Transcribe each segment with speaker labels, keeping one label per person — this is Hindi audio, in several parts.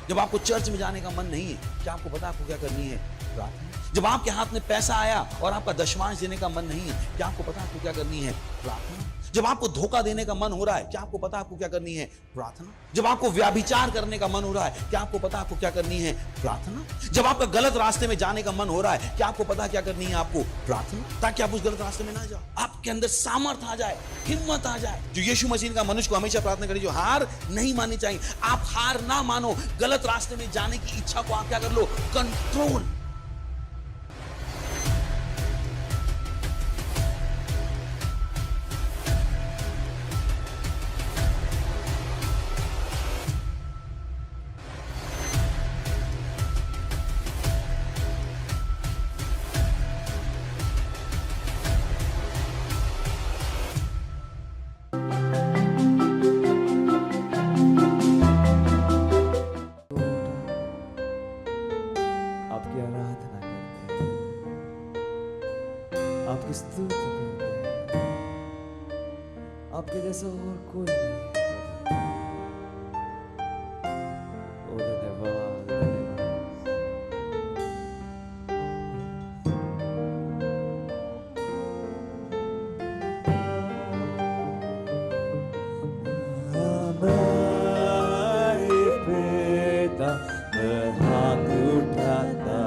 Speaker 1: जब आपको चर्च में जाने का मन नहीं है, क्या आपको पता आपको क्या करनी है? प्रार्थना। जब आपके हाथ में पैसा आया और आपका दशमांश देने का मन नहीं है, क्या आपको पता आपको क्या करनी है? प्रार्थना। जब आपको धोखा देने का मन हो रहा है, क्या आपको पता आपको क्या करनी है? प्रार्थना। जब आपको व्याभिचार करने का मन हो रहा है, क्या आपको पता आपको क्या करनी है? प्रार्थना। जब आपका गलत रास्ते में जाने का मन हो रहा है, क्या आपको पता क्या करनी है आपको? प्रार्थना। ताकि आप उस गलत रास्ते में ना जाओ, आपके अंदर सामर्थ आ जाए, हिम्मत आ जाए। जो यीशु मसीह का मनुष्य को हमेशा प्रार्थना करें, जो हार नहीं माननी चाहिए। आप हार ना मानो, गलत रास्ते में जाने की इच्छा को आप क्या कर लो? कंट्रोल।
Speaker 2: आपकी आराधना करते हैं, आपकी स्तुति करते हैं। आपके जैसा और कोई नहीं है। ओ धन्यवाद, हमारे पिता हाथ उठाता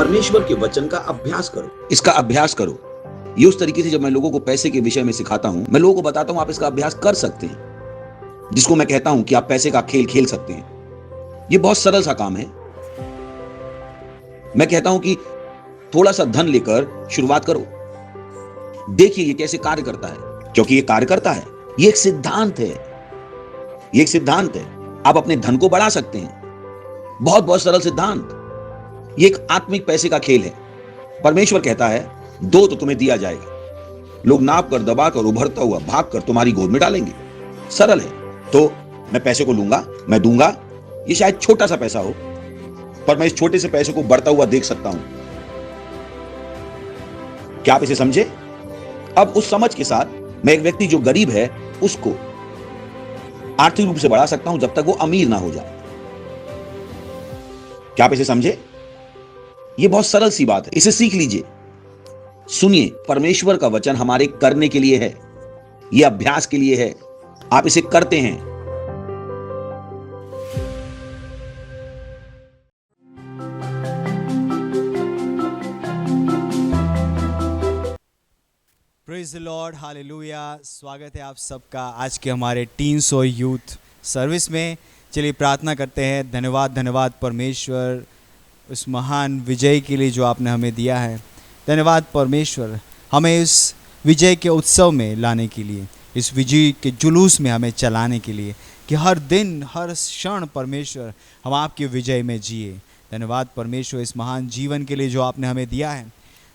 Speaker 1: परमेश्वर के वचन का अभ्यास करो, इसका अभ्यास करो। ये उस तरीके से जब मैं लोगों को पैसे के विषय में सिखाता हूं, मैं लोगों को बताता हूं आप इसका अभ्यास कर सकते हैं, जिसको मैं कहता हूं कि आप पैसे का खेल खेल सकते हैं। ये बहुत सरल सा काम है। मैं कहता हूं कि थोड़ा सा धन लेकर शुरुआत करो, देखिए ये कैसे कार्य करता है, क्योंकि ये कार्य करता है। ये एक सिद्धांत है, ये एक सिद्धांत है। आप अपने धन को बढ़ा सकते हैं, बहुत बहुत सरल सिद्धांत। ये एक आत्मिक पैसे का खेल है। परमेश्वर कहता है दो तो तुम्हें दिया जाएगा, लोग नाप कर, दबा कर, उभरता हुआ भाग कर तुम्हारी गोद में डालेंगे। सरल है। तो मैं पैसे को लूंगा, मैं दूंगा। ये शायद छोटा सा पैसा हो, पर मैं इस छोटे से पैसे को बढ़ता हुआ देख सकता हूं। क्या आप इसे समझे? अब उस समझ के साथ मैं एक व्यक्ति जो गरीब है उसको आर्थिक रूप से बढ़ा सकता हूं जब तक वो अमीर ना हो जाए। क्या आप इसे समझे? ये बहुत सरल सी बात है, इसे सीख लीजिए। सुनिए, परमेश्वर का वचन हमारे करने के लिए है, यह अभ्यास के लिए है। आप इसे करते हैं।
Speaker 3: Praise the lord, hallelujah. स्वागत है आप सबका आज के हमारे टीन्स और यूथ सर्विस में। चलिए प्रार्थना करते हैं। धन्यवाद, धन्यवाद परमेश्वर उस महान विजय के लिए जो आपने हमें दिया है। धन्यवाद परमेश्वर हमें इस विजय के उत्सव में लाने के लिए, इस विजय के जुलूस में हमें चलाने के लिए, कि हर दिन हर क्षण परमेश्वर हम आपके विजय में जिए। धन्यवाद परमेश्वर इस महान जीवन के लिए जो आपने हमें दिया है,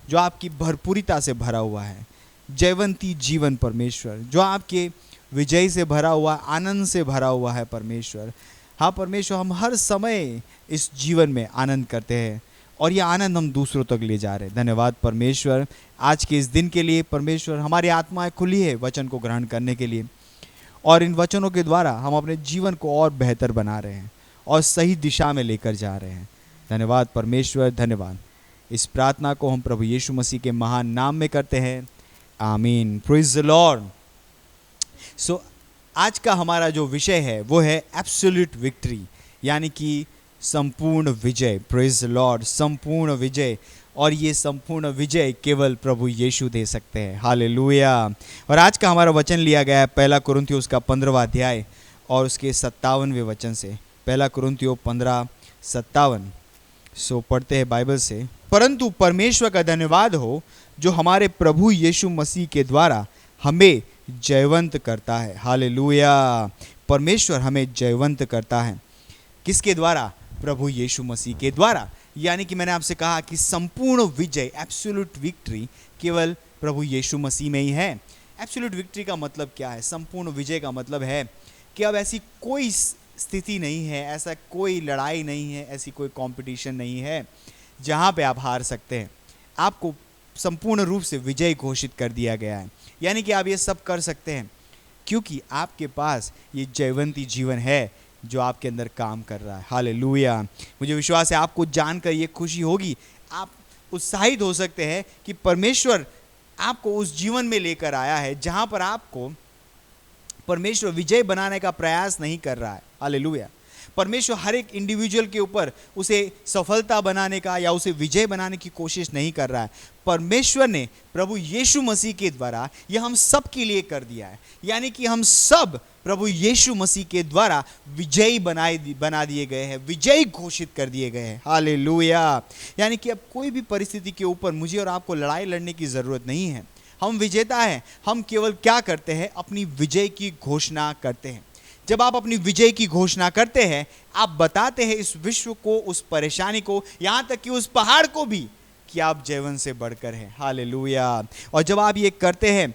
Speaker 3: जो आपकी भरपूरिता से भरा हुआ है। जयवंती जीवन परमेश्वर जो आपके विजय से भरा हुआ, आनंद से भरा हुआ है परमेश्वर। हाँ परमेश्वर, हम हर समय इस जीवन में आनंद करते हैं और ये आनंद हम दूसरों तक ले जा रहे हैं। धन्यवाद परमेश्वर आज के इस दिन के लिए। परमेश्वर हमारी आत्माएं खुली है वचन को ग्रहण करने के लिए, और इन वचनों के द्वारा हम अपने जीवन को और बेहतर बना रहे हैं और सही दिशा में लेकर जा रहे हैं। धन्यवाद परमेश्वर, धन्यवाद। इस प्रार्थना को हम प्रभु यीशु मसीह के महान नाम में करते हैं, आमीन। Praise the Lord. सो आज का हमारा जो विषय है वो है एब्सोल्यूट विक्ट्री, यानी कि संपूर्ण विजय। प्रेज द लॉर्ड, संपूर्ण विजय। और ये संपूर्ण विजय केवल प्रभु यीशु दे सकते हैं। हालेलुया। और आज का हमारा वचन लिया गया है पहला कुरिन्थियों उसका 15वां अध्याय और उसके 57वें वचन से। पहला कुरिन्थियों 15:57। सो पढ़ते हैं बाइबल से। परंतु परमेश्वर का धन्यवाद हो जो हमारे प्रभु यीशु मसीह के द्वारा हमें जयवंत करता है। हालेलुया। परमेश्वर हमें जयवंत करता है। किसके द्वारा? प्रभु यीशु मसीह के द्वारा। यानी कि मैंने आपसे कहा कि संपूर्ण विजय, एब्सोल्यूट विक्ट्री केवल प्रभु यीशु मसीह में ही है। एब्सोल्यूट विक्ट्री का मतलब क्या है? संपूर्ण विजय का मतलब है कि अब ऐसी कोई स्थिति नहीं है, ऐसा कोई लड़ाई नहीं है, ऐसी कोई कंपटीशन नहीं है जहाँ पे आप हार सकते हैं। आपको संपूर्ण रूप से विजय घोषित कर दिया गया है, यानी कि आप ये सब कर सकते हैं क्योंकि आपके पास ये जयवंती जीवन है जो आपके अंदर काम कर रहा है। हालेलुया। मुझे विश्वास है आपको जानकर ये खुशी होगी, आप उत्साहित हो सकते हैं कि परमेश्वर आपको उस जीवन में लेकर आया है जहाँ पर आपको परमेश्वर विजय बनाने का प्रयास नहीं कर रहा है। हालेलुया। परमेश्वर हर एक इंडिविजुअल के ऊपर उसे सफलता बनाने का या उसे विजय बनाने की कोशिश नहीं कर रहा है। परमेश्वर ने प्रभु यीशु मसीह के द्वारा यह हम सब के लिए कर दिया है, यानी कि हम सब प्रभु यीशु मसीह के द्वारा विजयी बना दिए गए हैं, विजयी घोषित कर दिए गए हैं। हालेलुया। यानी कि अब कोई भी परिस्थिति के ऊपर मुझे और आपको लड़ाई लड़ने की ज़रूरत नहीं है। हम विजेता हैं। हम केवल क्या करते हैं? अपनी विजय की घोषणा करते हैं। जब आप अपनी विजय की घोषणा करते हैं, आप बताते हैं इस विश्व को, उस परेशानी को, यहाँ तक कि उस पहाड़ को भी कि आप जयवंत से बढ़कर हैं। हालेलुया। और जब आप ये करते हैं,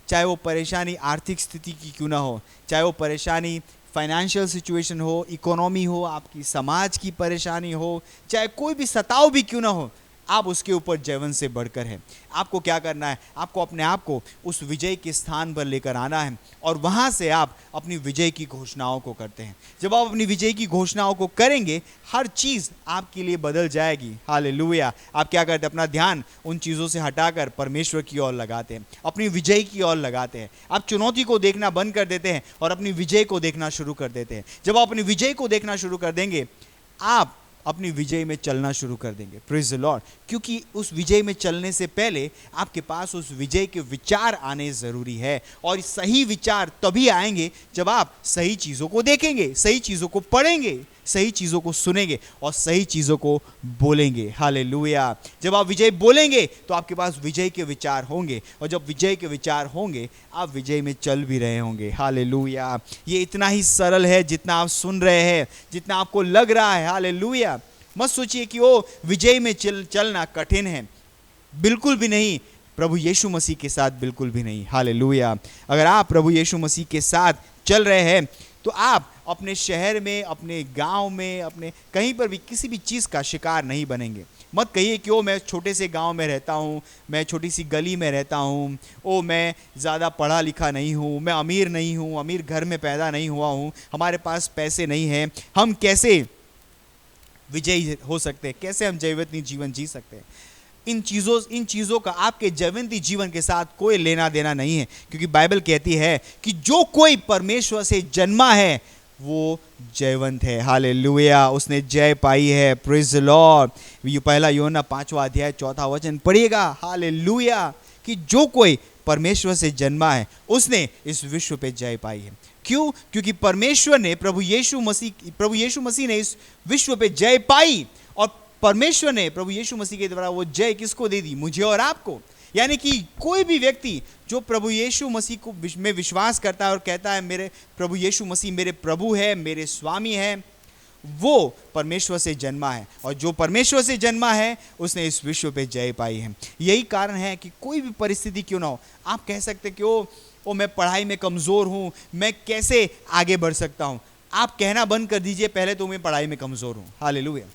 Speaker 3: चाहे वो परेशानी आर्थिक स्थिति की क्यों ना हो, चाहे वो परेशानी फाइनेंशियल सिचुएशन हो, इकोनॉमी हो, आपकी समाज की परेशानी हो, चाहे कोई भी सताव भी क्यों ना हो, आप उसके ऊपर जयवंत से बढ़कर हैं। आपको क्या करना है? आपको अपने आप को उस विजय के स्थान पर लेकर आना है और वहाँ से आप अपनी विजय की घोषणाओं को करते हैं। जब आप अपनी विजय की घोषणाओं को करेंगे, हर चीज़ आपके लिए बदल जाएगी। हालेलुया। आप क्या करते हैं? अपना ध्यान उन चीज़ों से हटाकर परमेश्वर की ओर लगाते हैं, अपनी विजय की ओर लगाते हैं। आप चुनौती को देखना बंद कर देते हैं और अपनी विजय को देखना शुरू कर देते हैं। जब आप अपनी विजय को देखना शुरू कर देंगे, आप अपनी विजय में चलना शुरू कर देंगे। Praise the Lord. क्योंकि उस विजय में चलने से पहले आपके पास उस विजय के विचार आने ज़रूरी है, और सही विचार तभी आएंगे जब आप सही चीज़ों को देखेंगे, सही चीज़ों को पढ़ेंगे, सही चीज़ों को सुनेंगे और सही चीज़ों को बोलेंगे। हालेलुया। जब आप विजय बोलेंगे तो आपके पास विजय के विचार होंगे, और जब विजय के विचार होंगे आप विजय में चल भी रहे होंगे। हालेलुया। ये इतना ही सरल है जितना आप सुन रहे हैं, जितना आपको लग रहा है। हालेलुया। मत सोचिए कि वो विजय में चलना कठिन है, बिल्कुल भी नहीं। प्रभु यीशु मसीह के साथ बिल्कुल भी नहीं। हालेलुया। अगर आप प्रभु यीशु मसीह के साथ चल रहे हैं तो आप अपने शहर में, अपने गांव में, अपने कहीं पर भी किसी भी चीज़ का शिकार नहीं बनेंगे। मत कहिए कि ओ मैं छोटे से गांव में रहता हूँ, मैं छोटी सी गली में रहता हूँ, ओ मैं ज़्यादा पढ़ा लिखा नहीं हूँ, मैं अमीर नहीं हूँ, अमीर घर में पैदा नहीं हुआ हूँ, हमारे पास पैसे नहीं हैं, हम कैसे विजयी हो सकते हैं, कैसे हम जयवंती जीवन जी सकते हैं। इन चीज़ों का आपके जयवंती जीवन के साथ कोई लेना देना नहीं है, क्योंकि बाइबल कहती है कि जो कोई परमेश्वर से जन्मा है वो जयवंत है। हालेलुया। उसने जय पाई है। Praise the Lord. ये पहला यूहन्ना 5वां अध्याय 4था वचन पढ़िएगा। हालेलुया। कि जो कोई परमेश्वर से जन्मा है उसने इस विश्व पे जय पाई है। क्यों? क्योंकि परमेश्वर ने प्रभु यीशु मसीह ने इस विश्व पे जय पाई, और परमेश्वर ने प्रभु यीशु मसीह के द्वारा वो जय किसको दे दी? मुझे और आपको। यानी कि कोई भी व्यक्ति जो प्रभु यीशु मसीह को में विश्वास करता है और कहता है मेरे प्रभु यीशु मसीह मेरे प्रभु है, मेरे स्वामी है, वो परमेश्वर से जन्मा है, और जो परमेश्वर से जन्मा है उसने इस विश्व पे जय पाई है। यही कारण है कि कोई भी परिस्थिति क्यों ना हो, आप कह सकते कि ओ मैं पढ़ाई में कमज़ोर हूँ, मैं कैसे आगे बढ़ सकता हूँ। आप कहना बंद कर दीजिए पहले तो मैं पढ़ाई में कमज़ोर हूँ। हालेलुया।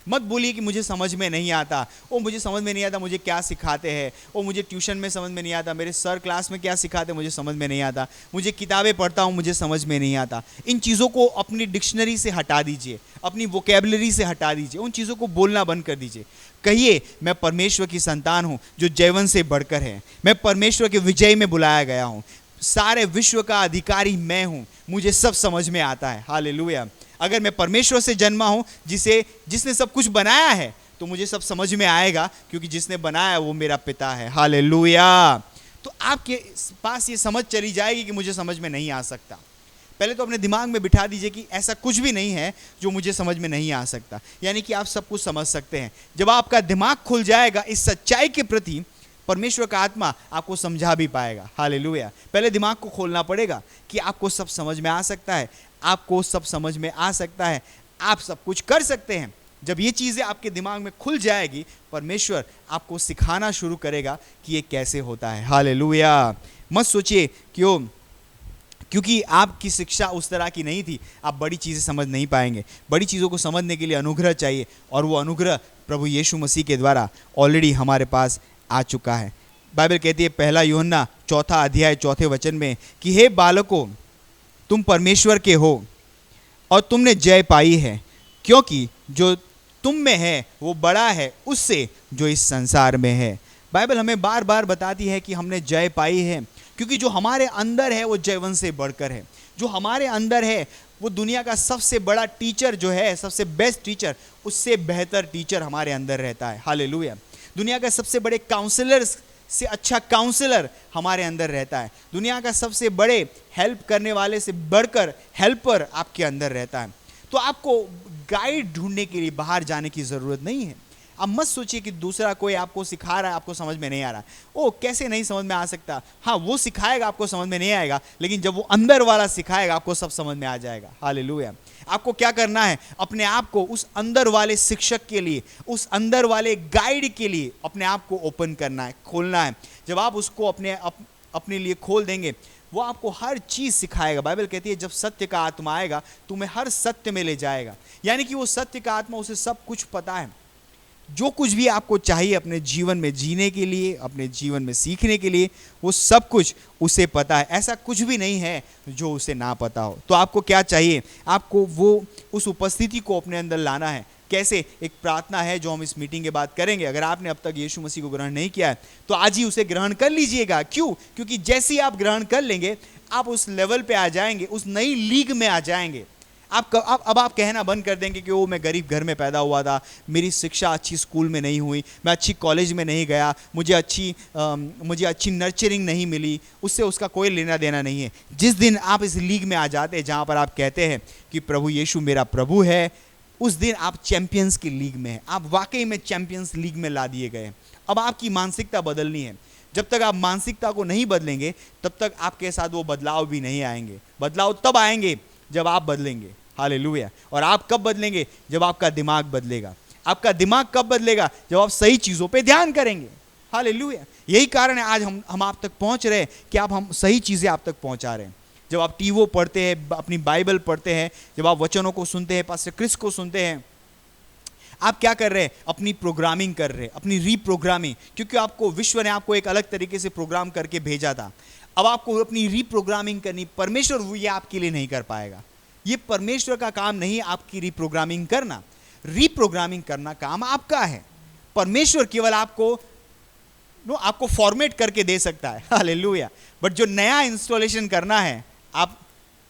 Speaker 3: मत बोलिए कि मुझे समझ में नहीं आता, मुझे समझ में नहीं आता मुझे क्या सिखाते हैं, मुझे ट्यूशन में समझ में नहीं आता, मेरे सर क्लास में क्या सिखाते हैं मुझे समझ में नहीं आता, मुझे किताबें पढ़ता हूँ मुझे समझ में नहीं आता। इन चीज़ों को अपनी डिक्शनरी से हटा दीजिए, अपनी वोकेबलरी से हटा दीजिए, उन चीज़ों को बोलना बंद कर दीजिए। कहिए मैं परमेश्वर की संतान हूँ जो जयवंत से बढ़कर है, मैं परमेश्वर के विजय में बुलाया गया हूँ, सारे विश्व का अधिकारी मैं हूँ, मुझे सब समझ में आता है। हालेलुया। अगर मैं परमेश्वर से जन्मा हूँ जिसने सब कुछ बनाया है तो मुझे सब समझ में आएगा, क्योंकि जिसने बनाया वो मेरा पिता है। हालेलुया। तो आपके पास ये समझ चली जाएगी कि मुझे समझ में नहीं आ सकता। पहले तो अपने दिमाग में बिठा दीजिए कि ऐसा कुछ भी नहीं है जो मुझे समझ में नहीं आ सकता, यानी कि आप सब कुछ समझ सकते हैं। जब आपका दिमाग खुल जाएगा इस सच्चाई के प्रति, परमेश्वर का आत्मा आपको समझा भी पाएगा। हालेलुया। पहले दिमाग को खोलना पड़ेगा कि आपको सब समझ में आ सकता है, आपको सब समझ में आ सकता है, आप सब कुछ कर सकते हैं। जब ये चीज़ें आपके दिमाग में खुल जाएगी, परमेश्वर आपको सिखाना शुरू करेगा कि ये कैसे होता है। हालेलुया। मत सोचिए क्योंकि आपकी शिक्षा उस तरह की नहीं थी आप बड़ी चीज़ें समझ नहीं पाएंगे। बड़ी चीज़ों को समझने के लिए अनुग्रह चाहिए, और वो अनुग्रह प्रभु यीशु मसीह के द्वारा ऑलरेडी हमारे पास आ चुका है। बाइबल कहती है पहला यूहन्ना 4वां अध्याय 4थे वचन में कि हे बालकों, तुम परमेश्वर के हो और तुमने जय पाई है, क्योंकि जो तुम में है वो बड़ा है उससे जो इस संसार में है। बाइबल हमें बार बार बताती है कि हमने जय पाई है, क्योंकि जो हमारे अंदर है वो जयवंत से बढ़कर है। जो हमारे अंदर है वो दुनिया का सबसे बड़ा टीचर जो है, सबसे बेस्ट टीचर, उससे बेहतर टीचर हमारे अंदर रहता है। हालेलुया। दुनिया के सबसे बड़े काउंसलर से अच्छा काउंसलर हमारे अंदर रहता है। दुनिया का सबसे बड़े हेल्प करने वाले से बढ़कर हेल्पर आपके अंदर रहता है। तो आपको गाइड ढूंढने के लिए बाहर जाने की ज़रूरत नहीं है। अब मत सोचिए कि दूसरा कोई आपको सिखा रहा है, आपको समझ में नहीं आ रहा। कैसे नहीं समझ में आ सकता? हाँ, वो सिखाएगा, आपको समझ में नहीं आएगा, लेकिन जब वो अंदर वाला सिखाएगा आपको सब समझ में आ जाएगा। हालेलुया। आपको क्या करना है? अपने आप को उस अंदर वाले शिक्षक के लिए, उस अंदर वाले गाइड के लिए अपने आप को ओपन करना है, खोलना है। जब आप उसको अपने लिए खोल देंगे, वो आपको हर चीज़ सिखाएगा। बाइबल कहती है जब सत्य का आत्मा आएगा तुम्हें हर सत्य में ले जाएगा, यानी कि वो सत्य का आत्मा, उसे सब कुछ पता है। जो कुछ भी आपको चाहिए अपने जीवन में जीने के लिए, अपने जीवन में सीखने के लिए, वो सब कुछ उसे पता है। ऐसा कुछ भी नहीं है जो उसे ना पता हो। तो आपको क्या चाहिए? आपको वो उस उपस्थिति को अपने अंदर लाना है। कैसे? एक प्रार्थना है जो हम इस मीटिंग के बाद करेंगे। अगर आपने अब तक यीशु मसीह को ग्रहण नहीं किया है तो आज ही उसे ग्रहण कर लीजिएगा। क्यों? क्योंकि जैसे ही आप ग्रहण कर लेंगे आप उस लेवल पे आ जाएंगे, उस नई लीग में आ जाएंगे। अब आप कहना बंद कर देंगे कि वो मैं गरीब घर में पैदा हुआ था, मेरी शिक्षा अच्छी स्कूल में नहीं हुई, मैं अच्छी कॉलेज में नहीं गया, मुझे अच्छी नर्चरिंग नहीं मिली, उससे उसका कोई लेना देना नहीं है। जिस दिन आप इस लीग में आ जाते हैं जहाँ पर आप कहते हैं कि प्रभु यीशु मेरा प्रभु है, उस दिन आप चैंपियंस की लीग में हैं। आप वाकई में चैंपियंस लीग में ला दिए गए हैं। अब आपकी मानसिकता बदलनी है। जब तक आप मानसिकता को नहीं बदलेंगे तब तक आपके साथ वो बदलाव भी नहीं आएंगे। बदलाव तब आएंगे जब आप बदलेंगे। हालेलुया। और आप कब बदलेंगे? जब आपका दिमाग बदलेगा। आपका दिमाग कब बदलेगा? जब आप सही चीज़ों पे ध्यान करेंगे। हालेलुया। यही कारण है आज हम आप तक पहुंच रहे हैं कि हम सही चीज़ें आप तक पहुंचा रहे हैं। जब आप टीवो पढ़ते हैं, अपनी बाइबल पढ़ते हैं, जब आप वचनों को सुनते हैं, पास्टर क्रिस को सुनते हैं, आप क्या कर रहे हैं? अपनी प्रोग्रामिंग कर रहे हैं, अपनी रीप्रोग्रामिंग। क्योंकि आपको विश्व ने आपको एक अलग तरीके से प्रोग्राम करके भेजा था। अब आपको अपनी रीप्रोग्रामिंग करनी। परमेश्वर वो ये आपके लिए नहीं कर पाएगा। ये परमेश्वर का काम नहीं आपकी रीप्रोग्रामिंग करना। रीप्रोग्रामिंग करना काम आपका है। परमेश्वर केवल आपको फॉर्मेट करके दे सकता है। हालेलुया। बट जो नया इंस्टॉलेशन करना है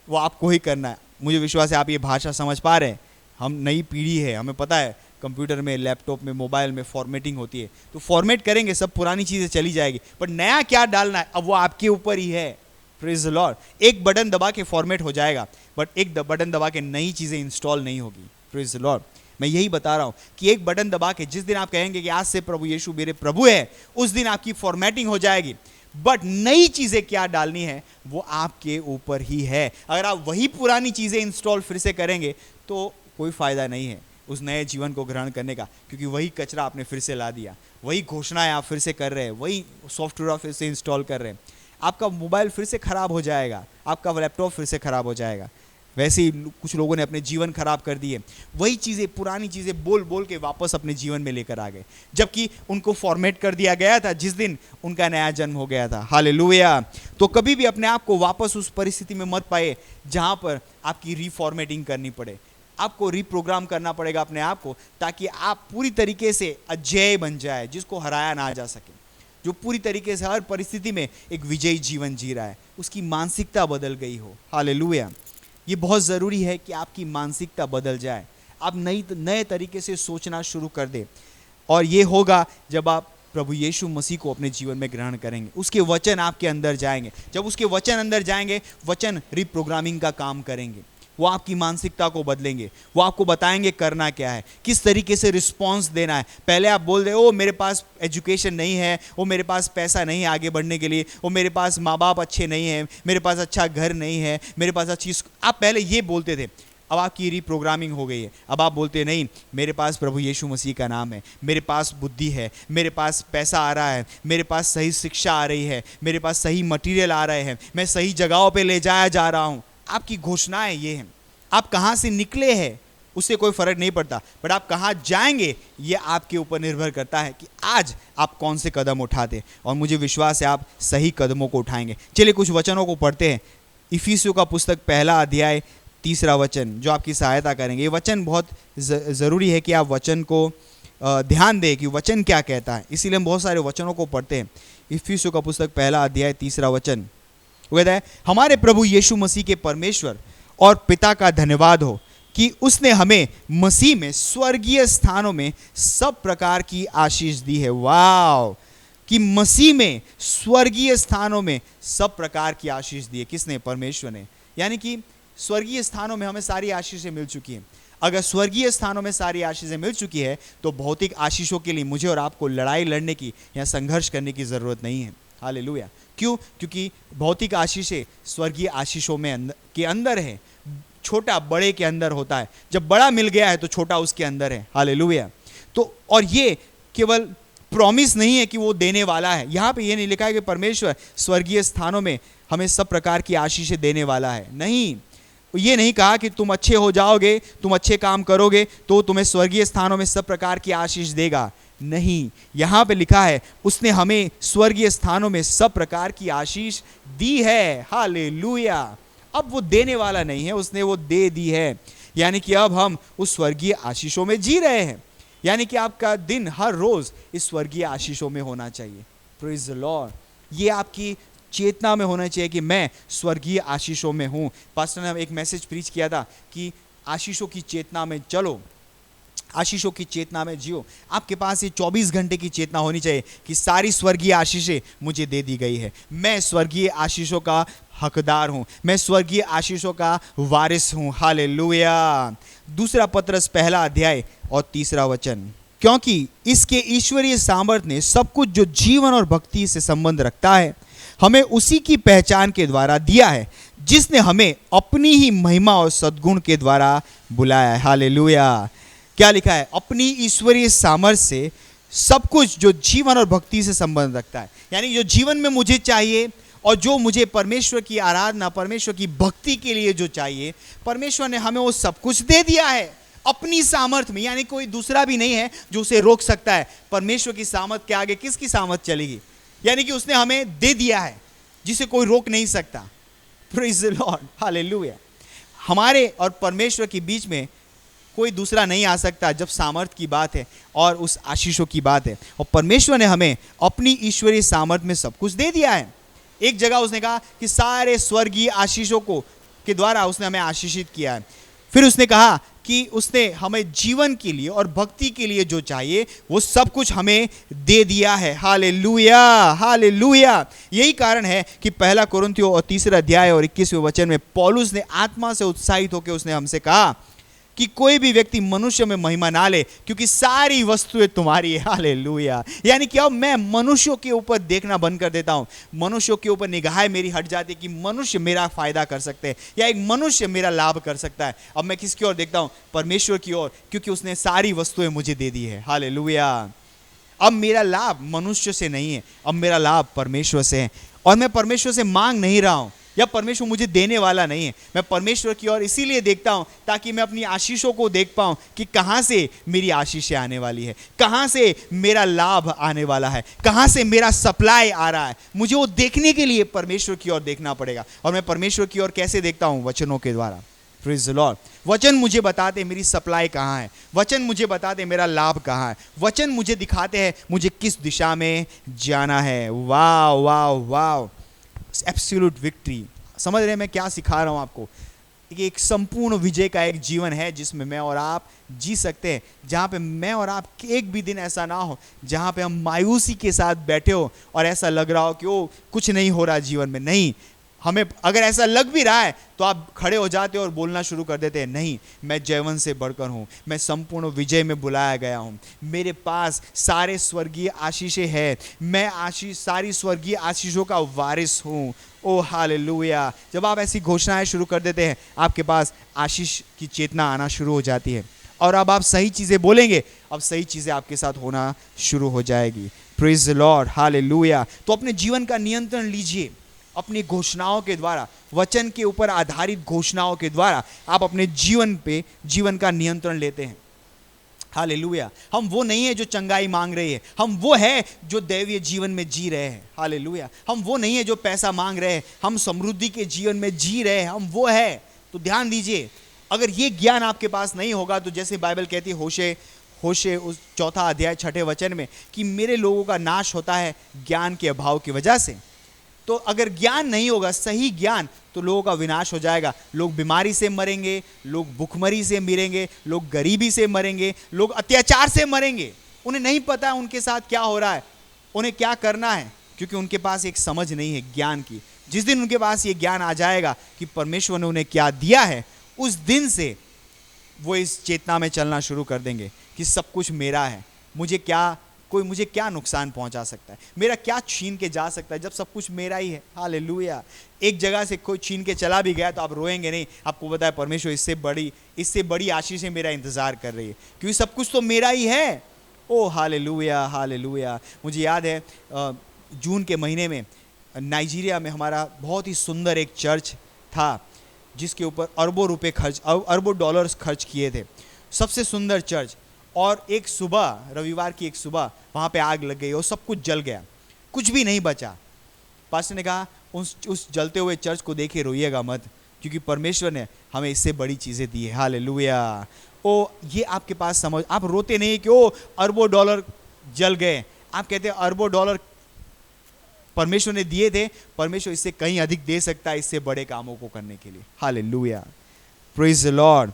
Speaker 3: वो आपको ही करना है। मुझे विश्वास है आप ये भाषा समझ पा रहे हैं। हम नई पीढ़ी है, हमें पता है कंप्यूटर में, लैपटॉप में, मोबाइल में फॉर्मेटिंग होती है, तो फॉर्मेट करेंगे, सब पुरानी चीज़ें चली जाएगी। पर नया क्या डालना है अब वो आपके ऊपर ही है। Praise the Lord. एक बटन दबा के फॉर्मेट हो जाएगा, बट एक बटन दबा के नई चीज़ें इंस्टॉल नहीं होगी। Praise the Lord. मैं यही बता रहा हूँ कि एक बटन दबा के जिस दिन आप कहेंगे कि आज से प्रभु यीशु मेरे प्रभु है, उस दिन आपकी फॉर्मेटिंग हो जाएगी। बट नई चीज़ें क्या डालनी है वो आपके ऊपर ही है। अगर आप वही पुरानी चीज़ें इंस्टॉल फिर से करेंगे तो कोई फ़ायदा नहीं है उस नए जीवन को ग्रहण करने का, क्योंकि वही कचरा आपने फिर से ला दिया, वही घोषणाएं आप फिर से कर रहे हैं, वही सॉफ्टवेयर आप फिर से इंस्टॉल कर रहे हैं। आपका मोबाइल फिर से ख़राब हो जाएगा, आपका लैपटॉप फिर से ख़राब हो जाएगा। वैसे ही कुछ लोगों ने अपने जीवन खराब कर दिए, वही चीज़ें, पुरानी चीज़ें बोल बोल के वापस अपने जीवन में लेकर आ गए, जबकि उनको फॉर्मेट कर दिया गया था जिस दिन उनका नया जन्म हो गया था। हालेलुया। तो कभी भी अपने आप को वापस उस परिस्थिति में मत पाए जहाँ पर आपकी रीफॉर्मेटिंग करनी पड़े। आपको रीप्रोग्राम करना पड़ेगा अपने आप को, ताकि आप पूरी तरीके से अजेय बन जाए, जिसको हराया ना जा सके, जो पूरी तरीके से हर परिस्थिति में एक विजयी जीवन जी रहा है, उसकी मानसिकता बदल गई हो। हालेलुया। ये बहुत ज़रूरी है कि आपकी मानसिकता बदल जाए, आप नए तरीके से सोचना शुरू कर दें। और ये होगा जब आप प्रभु यीशु मसीह को अपने जीवन में ग्रहण करेंगे, उसके वचन आपके अंदर जाएंगे। जब उसके वचन अंदर जाएंगे, वचन रीप्रोग्रामिंग का काम करेंगे। वो आपकी मानसिकता को बदलेंगे, वो आपको बताएंगे करना क्या है, किस तरीके से रिस्पॉन्स देना है। पहले आप बोल रहे ओ मेरे पास एजुकेशन नहीं है, वो मेरे पास पैसा नहीं है आगे बढ़ने के लिए, वो मेरे पास माँ बाप अच्छे नहीं हैं, मेरे पास अच्छा घर नहीं है, मेरे पास अच्छी, आप पहले ये बोलते थे। अब आपकी रीप्रोग्रामिंग हो गई है। अब आप बोलते नहीं, मेरे पास प्रभु यीशु मसीह का नाम है, मेरे पास बुद्धि है, मेरे पास पैसा आ रहा है, मेरे पास सही शिक्षा आ रही है, मेरे पास सही मटेरियल आ रहे हैं, मैं सही जगहों पे ले जाया जा रहा हूँ। आपकी घोषणाएं ये हैं। आप कहाँ से निकले हैं उससे कोई फर्क नहीं पड़ता, बट आप कहाँ जाएंगे ये आपके ऊपर निर्भर करता है कि आज आप कौन से कदम उठाते। और मुझे विश्वास है आप सही कदमों को उठाएंगे। चलिए कुछ वचनों को पढ़ते हैं। इफिसियों का पुस्तक 1 अध्याय 3 वचन जो आपकी सहायता करेंगे। ये वचन बहुत ज़रूरी है कि आप वचन को ध्यान दें कि वचन क्या कहता है, इसीलिए हम बहुत सारे वचनों को पढ़ते हैं। इफिसियों का पुस्तक 1 अध्याय 3 वचन वो कहता है, हमारे प्रभु यीशु मसीह के परमेश्वर और पिता का धन्यवाद हो कि उसने हमें मसीह में स्वर्गीय स्थानों में सब प्रकार की आशीष दी है। वाव, कि मसीह में स्वर्गीय स्थानों में सब प्रकार की आशीष दी है। किसने? परमेश्वर ने। यानी कि स्वर्गीय स्थानों में हमें सारी आशीषें मिल चुकी हैं। अगर स्वर्गीय स्थानों में सारी आशीषें मिल चुकी है तो भौतिक आशीषों के लिए मुझे और आपको लड़ाई लड़ने की या संघर्ष करने की ज़रूरत नहीं है। हालेलुया। क्यों? क्योंकि भौतिक आशीषें स्वर्गीय आशीषों में के अंदर है। छोटा बड़े के अंदर होता है, जब बड़ा मिल गया है तो छोटा उसके अंदर है। हालेलुया। तो और ये केवल प्रॉमिस नहीं है कि वो देने वाला है। यहाँ पे ये नहीं लिखा है कि परमेश्वर स्वर्गीय स्थानों में हमें सब प्रकार की आशीषें देने वाला है। नहीं, ये नहीं कहा कि तुम अच्छे हो जाओगे, तुम अच्छे काम करोगे तो तुम्हें स्वर्गीय स्थानों में सब प्रकार की आशीष देगा। नहीं, यहाँ पे लिखा है उसने हमें स्वर्गीय स्थानों में सब प्रकार की आशीष दी है। हालेलुया। अब वो देने वाला नहीं है, उसने वो दे दी है। यानी कि अब हम उस स्वर्गीय आशीषों में जी रहे हैं। यानी कि आपका दिन हर रोज इस स्वर्गीय आशीषों में होना चाहिए। Praise the Lord. ये आपकी चेतना में होना चाहिए कि मैं स्वर्गीय आशीषों में हूँ। पास्टर ने एक मैसेज प्रीच किया था कि आशीषों की चेतना में चलो, आशीषों की चेतना में जियो। आपके पास ये 24 घंटे की चेतना होनी चाहिए कि सारी स्वर्गीय आशीषें मुझे दे दी गई है, मैं स्वर्गीय आशीषों का हकदार हूं, मैं स्वर्गीय आशीषों का वारिस हूं। हालेलुया। दूसरा पत्रस पहला अध्याय और 3 वचन, क्योंकि इसके ईश्वरीय सामर्थ्य ने सब कुछ जो जीवन और भक्ति से संबंध रखता है हमें उसी की पहचान के द्वारा दिया है जिसने हमें अपनी ही महिमा और सद्गुण के द्वारा बुलाया है। हालेलुया। क्या लिखा है? अपनी ईश्वरीय सामर्थ्य से सब कुछ जो जीवन और भक्ति से संबंध रखता है, यानी जो जीवन में मुझे चाहिए और जो मुझे परमेश्वर की आराधना, परमेश्वर की भक्ति के लिए जो चाहिए, परमेश्वर ने हमें वो सब कुछ दे दिया है अपनी सामर्थ्य में। यानी कोई दूसरा भी नहीं है जो उसे रोक सकता है। परमेश्वर की सामर्थ्य के आगे किसकी सामर्थ्य चलेगी? यानी कि उसने हमें दे दिया है जिसे कोई रोक नहीं सकता। Praise the lord. हालेलुया। हमारे और परमेश्वर के बीच में कोई दूसरा नहीं आ सकता जब सामर्थ्य की बात है और उस आशीषों की बात है। और परमेश्वर ने हमें अपनी ईश्वरीय सामर्थ्य में सब कुछ दे दिया है। एक जगह उसने कहा कि सारे स्वर्गीय आशीषों को के द्वारा उसने हमें आशीषित किया है। फिर उसने कहा कि उसने हमें जीवन के लिए और भक्ति के लिए जो चाहिए वो सब कुछ हमें दे दिया है। Hallelujah, hallelujah. यही कारण है कि 1 कुरिन्थियों और 3 अध्याय और 21वें वचन में पौलुस ने आत्मा से उत्साहित होकर उसने हमसे कहा कि कोई भी व्यक्ति मनुष्य में महिमा ना ले, क्योंकि सारी वस्तुएं तुम्हारी है। हालेलुया। यानी कि अब मैं मनुष्यों के ऊपर देखना बंद कर देता हूं, मनुष्यों के ऊपर निगाहें मेरी हट जाती है कि मनुष्य मेरा फायदा कर सकते हैं या एक मनुष्य मेरा लाभ कर सकता है। अब मैं किसकी ओर देखता हूं? परमेश्वर की ओर, क्योंकि उसने सारी वस्तुएं मुझे दे दी है। हालेलुया। अब मेरा लाभ मनुष्य से नहीं है, अब मेरा लाभ परमेश्वर से है। और मैं परमेश्वर से मांग नहीं रहा हूं या परमेश्वर मुझे देने वाला नहीं है। मैं परमेश्वर की ओर इसीलिए देखता हूं ताकि मैं अपनी आशीषों को देख पाऊं कि कहां से मेरी आशीषें आने वाली है, कहां से मेरा लाभ आने वाला है, कहां से मेरा सप्लाई आ रहा है। मुझे वो देखने के लिए परमेश्वर की ओर देखना पड़ेगा। और मैं परमेश्वर की ओर कैसे देखता हूं? वचनों के द्वारा। Praise the Lord. वचन मुझे बताते मेरी सप्लाई कहां है, वचन मुझे बताते मेरा लाभ कहां है, वचन मुझे दिखाते हैं मुझे किस दिशा में जाना है। वाह वाह वाह, एब्सोल्यूट विक्ट्री। समझ रहे हैं मैं क्या सिखा रहा हूं आपको? एक संपूर्ण विजय का एक जीवन है जिसमें मैं और आप जी सकते हैं, जहां पे मैं और आप एक भी दिन ऐसा ना हो जहां पे हम मायूसी के साथ बैठे हो और ऐसा लग रहा हो कि ओ कुछ नहीं हो रहा जीवन में। नहीं, हमें अगर ऐसा लग भी रहा है तो आप खड़े हो जाते हो और बोलना शुरू कर देते हैं, नहीं, मैं जयवंत से बढ़कर हूँ, मैं संपूर्ण विजय में बुलाया गया हूँ, मेरे पास सारे स्वर्गीय आशीषें हैं, मैं सारी स्वर्गीय आशीषों का वारिस हूँ। ओ हालेलुया। जब आप ऐसी घोषणाएं शुरू कर देते हैं आपके पास आशीष की चेतना आना शुरू हो जाती है और अब आप सही चीज़ें बोलेंगे, अब सही चीज़ें आपके साथ होना शुरू हो जाएगी। Praise the lord. हालेलुया। तो अपने जीवन का नियंत्रण लीजिए अपनी घोषणाओं के द्वारा, वचन के ऊपर आधारित घोषणाओं के द्वारा आप अपने जीवन का नियंत्रण लेते हैं। हालेलुया। हम वो नहीं है जो चंगाई मांग रहे हैं, हम वो है जो दैवीय जीवन में जी रहे हैं। हालेलुया। हम वो नहीं है जो पैसा मांग रहे हैं, हम समृद्धि के जीवन में जी रहे हैं, हम वो है। तो ध्यान दीजिए, अगर ये ज्ञान आपके पास नहीं होगा तो जैसे बाइबल कहती है होशे उस 4 अध्याय 6 वचन में कि मेरे लोगों का नाश होता है ज्ञान के अभाव की वजह से। तो अगर ज्ञान नहीं होगा, सही ज्ञान, तो लोगों का विनाश हो जाएगा। लोग बीमारी से मरेंगे, लोग भुखमरी से मरेंगे, लोग गरीबी से मरेंगे, लोग अत्याचार से मरेंगे। उन्हें नहीं पता उनके साथ क्या हो रहा है, उन्हें क्या करना है, क्योंकि उनके पास एक समझ नहीं है ज्ञान की। जिस दिन उनके पास ये ज्ञान आ जाएगा कि परमेश्वर ने उन्हें क्या दिया है, उस दिन से वो इस चेतना में चलना शुरू कर देंगे कि सब कुछ मेरा है, कोई मुझे क्या नुकसान पहुंचा सकता है, मेरा क्या छीन के जा सकता है, जब सब कुछ मेरा ही है। हालेलुया। एक जगह से कोई छीन के चला भी गया तो आप रोएंगे नहीं, आपको पता है परमेश्वर इससे बड़ी आशीष मेरा इंतजार कर रही है, क्योंकि सब कुछ तो मेरा ही है। ओ हालेलुया, हालेलुया। मुझे याद है जून के महीने में नाइजीरिया में हमारा बहुत ही सुंदर एक चर्च था जिसके ऊपर अरबों डॉलर्स खर्च किए थे। सबसे सुंदर चर्च। और एक सुबह, रविवार की एक सुबह, वहाँ पे आग लग गई और सब कुछ जल गया, कुछ भी नहीं बचा। पास्टर ने कहा उस जलते हुए चर्च को देखे रोइएगा मत, क्योंकि परमेश्वर ने हमें इससे बड़ी चीज़ें दी है। हालेलुया। ओ ये आपके पास समझ, आप रोते नहीं कि ओ अरबों डॉलर जल गए, आप कहते हैं अरबों डॉलर परमेश्वर ने दिए थे, परमेश्वर इससे कहीं अधिक दे सकता है इससे बड़े कामों को करने के लिए। हालेलुया। Praise the Lord.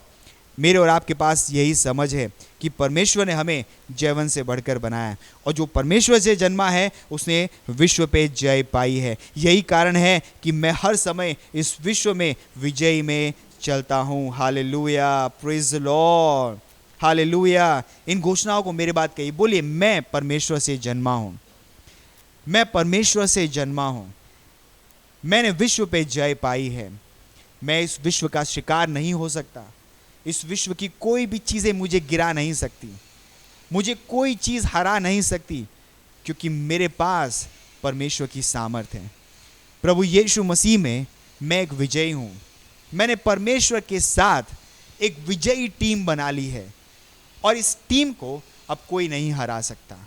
Speaker 3: मेरे और आपके पास यही समझ है कि परमेश्वर ने हमें जयवंत से बढ़कर बनाया है, और जो परमेश्वर से जन्मा है उसने विश्व पे जय पाई है। यही कारण है कि मैं हर समय इस विश्व में विजयी में चलता हूँ। Hallelujah, praise the lord, hallelujah. इन घोषणाओं को मेरे बात कही, बोलिए मैं परमेश्वर से जन्मा हूँ, मैं परमेश्वर से जन्मा हूँ, मैंने विश्व पे जय पाई है, मैं इस विश्व का शिकार नहीं हो सकता, इस विश्व की कोई भी चीज़ें मुझे गिरा नहीं सकती, मुझे कोई चीज़ हरा नहीं सकती, क्योंकि मेरे पास परमेश्वर की सामर्थ है। प्रभु यीशु मसीह में मैं एक विजयी हूँ। मैंने परमेश्वर के साथ एक विजयी टीम बना ली है, और इस टीम को अब कोई नहीं हरा सकता।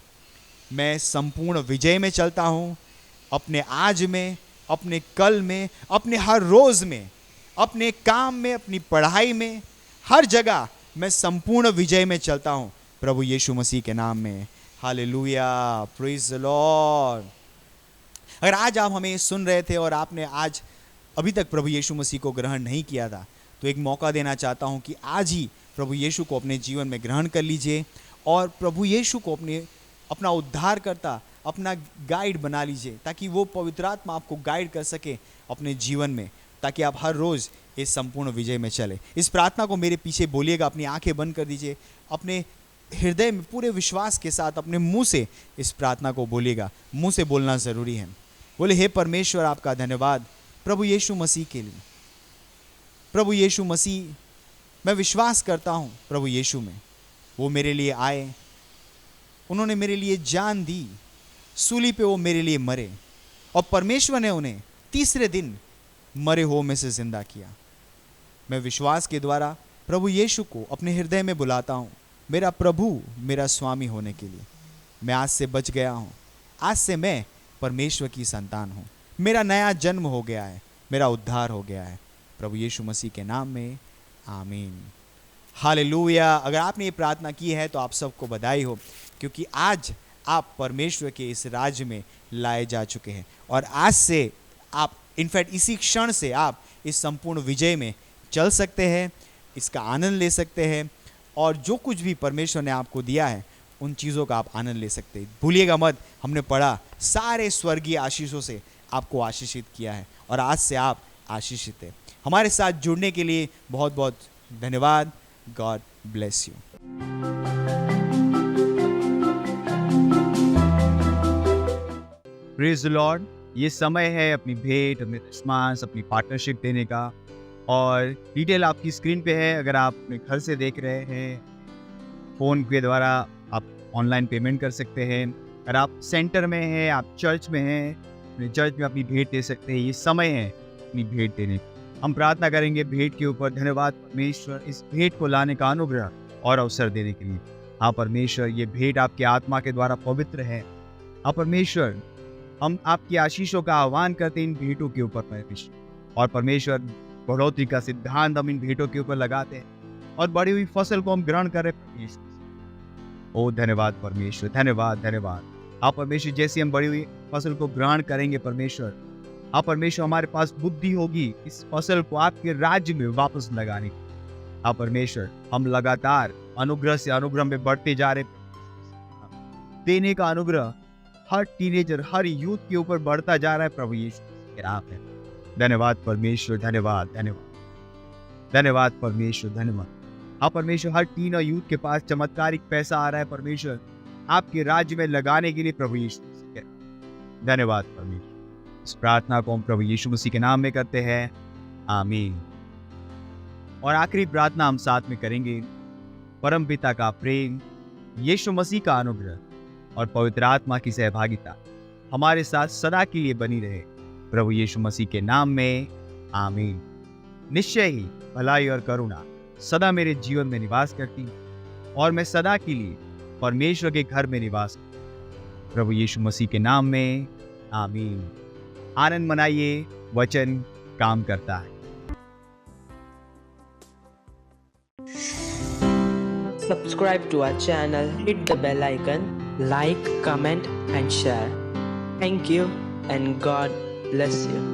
Speaker 3: मैं संपूर्ण विजय में चलता हूँ, अपने आज में, अपने कल में, अपने हर रोज़ में, अपने काम में, अपनी पढ़ाई में, हर जगह मैं संपूर्ण विजय में चलता हूँ प्रभु यीशु मसीह के नाम में। Hallelujah, praise the Lord. अगर आज आप हमें सुन रहे थे और आपने आज अभी तक प्रभु यीशु मसीह को ग्रहण नहीं किया था, तो एक मौका देना चाहता हूँ कि आज ही प्रभु यीशु को अपने जीवन में ग्रहण कर लीजिए और प्रभु यीशु को अपना उद्धारकर्ता, अपना गाइड बना लीजिए, ताकि वो पवित्र आत्मा आपको गाइड कर सके अपने जीवन में, ताकि आप हर रोज़ इस संपूर्ण विजय में चले। इस प्रार्थना को मेरे पीछे बोलिएगा, अपनी आंखें बंद कर दीजिए, अपने हृदय में पूरे विश्वास के साथ अपने मुंह से इस प्रार्थना को बोलिएगा। मुंह से बोलना ज़रूरी है। बोले, हे परमेश्वर आपका धन्यवाद प्रभु यीशु मसीह के लिए। प्रभु यीशु मसीह, मैं विश्वास करता हूँ प्रभु यीशु में, वो मेरे लिए आए, उन्होंने मेरे लिए जान दी, सूली पे वो मेरे लिए मरे, और परमेश्वर ने उन्हें तीसरे दिन मरे हुओं में से जिंदा किया। मैं विश्वास के द्वारा प्रभु यीशु को अपने हृदय में बुलाता हूँ, मेरा प्रभु, मेरा स्वामी होने के लिए। मैं आज से बच गया हूँ, आज से मैं परमेश्वर की संतान हूँ, मेरा नया जन्म हो गया है, मेरा उद्धार हो गया है, प्रभु यीशु मसीह के नाम में, आमीन। हालेलुया। अगर आपने ये प्रार्थना की है तो आप सबको बधाई हो, क्योंकि आज आप परमेश्वर के इस राज्य में लाए जा चुके हैं, और आज से आप इनफैक्ट इसी क्षण से आप इस संपूर्ण विजय में चल सकते हैं, इसका आनंद ले सकते हैं, और जो कुछ भी परमेश्वर ने आपको दिया है उन चीज़ों का आप आनंद ले सकते हैं। भूलिएगा मत, हमने पढ़ा सारे स्वर्गीय आशीषों से आपको आशीषित किया है, और आज से आप आशीषित हैं। हमारे साथ जुड़ने के लिए बहुत बहुत धन्यवाद। God bless you. Praise the Lord. ये समय है अपनी भेंट, अपने रिस्पॉन्स, अपनी पार्टनरशिप देने का, और डिटेल आपकी स्क्रीन पे है। अगर आप अपने घर से देख रहे हैं, फ़ोन के द्वारा आप ऑनलाइन पेमेंट कर सकते हैं। अगर आप सेंटर में हैं, आप चर्च में हैं, अपने चर्च में अपनी भेंट दे सकते हैं। ये समय है अपनी भेंट देने का। हम प्रार्थना करेंगे भेंट के ऊपर। धन्यवाद परमेश्वर, इस भेंट को लाने का अनुग्रह और अवसर देने के लिए। हाँ परमेश्वर, ये भेंट आपके आत्मा के द्वारा पवित्र है। हाँ परमेश्वर, हम आपकी आशीषों का आह्वान करते हैं इन भेंटों के ऊपर परमेश्वर, और परमेश्वर बढ़ोतरी का सिद्धांत हम इन भेंटों के ऊपर लगाते हैं, और बड़ी हुई फसल को हम ग्रहण करें परमेश्वर। ओ धन्यवाद परमेश्वर, धन्यवाद धन्यवाद। आप परमेश्वर, जैसे हम बड़ी हुई फसल को ग्रहण करेंगे परमेश्वर, आप परमेश्वर हमारे पास बुद्धि होगी इस फसल को आपके राज्य में वापस लगाने की। आप परमेश्वर, हम लगातार अनुग्रह से अनुग्रह में बढ़ते जा रहे, देने का अनुग्रह हर टीनेजर, हर यूथ के ऊपर बढ़ता जा रहा है प्रभु यीशु के नाम में। धन्यवाद परमेश्वर, धन्यवाद धन्यवाद धन्यवाद परमेश्वर, धन्यवाद। हाँ परमेश्वर, हर टीन और यूथ के पास चमत्कारिक पैसा आ रहा है परमेश्वर, आपके राज्य में लगाने के लिए प्रभु यीशु मसीह के नाम। धन्यवाद परमेश्वर। इस प्रार्थना को हम प्रभु यीशु मसीह के नाम में करते हैं, आमीन। और आखिरी प्रार्थना हम साथ में करेंगे। परम पिता का प्रेम, यीशु मसीह का अनुग्रह और पवित्र आत्मा की सहभागिता हमारे साथ सदा के लिए बनी रहे, प्रभु यीशु मसीह के नाम में, आमीन। निश्चय ही भलाई और करुणा सदा मेरे जीवन में निवास करती, और मैं सदा के लिए परमेश्वर के घर में निवास करती, प्रभु यीशु मसीह के नाम में, आमीन। आनंद मनाइए, वचन काम करता है।
Speaker 4: Subscribe to our channel, hit the bell icon, like, comment and share. Thank you and God bless you.